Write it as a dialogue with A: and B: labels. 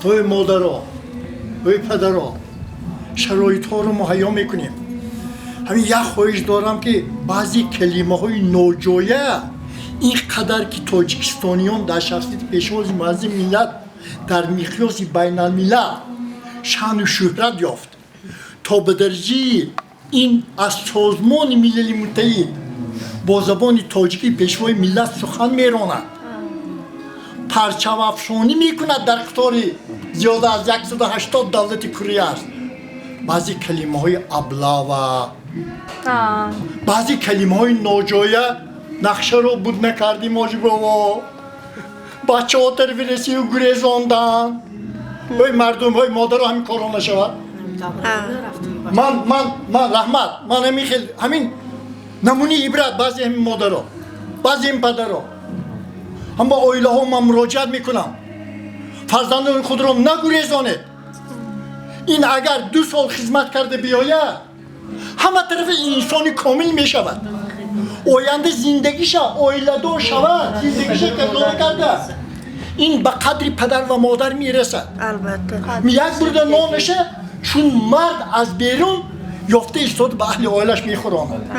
A: وی مادرها وی پدرها شرایط ها رو مهیا میکنیم. همین یک خواهش دارم که بعضی کلمه های نوجویه اینقدر که تاجیکستانیان در شخصیت پیشواز معظم ملت در مقیاس بین الملل شأن و شهرت یافت تا به درجه این از سازمان ملل متحد با زبان تاجیکی پیشوای ملت سخن میراند، پرچم افشانی میکند در قطار زیاده از 180 دولت کره است. بعضی کلمه های ابله و بعضی کلمه های ناجایه نقشه رو بود نکردیم آجبروا بچه ها ترفیرسی و گریزاندن وی مردم های مادر رو همین کارو نشود. من رحمت من همین خیلی همین نمونه عبرت بعضی همین مادر ها بعضی این پدر ها هم با آیله ها من مراجعت میکنم فرزندان خود رو نگریزانید. این اگر 2 سال خدمت کرده بیاید همه طرف انسانی کامل می شود، آینده زندگیش آیله دار شود، زندگیش کردانه کرده این به قدر پدر و مادر می رسد.
B: البته
A: یک برده نانشه چون مرد از بیرون یافته استاد به اهل آیلش می خوراند.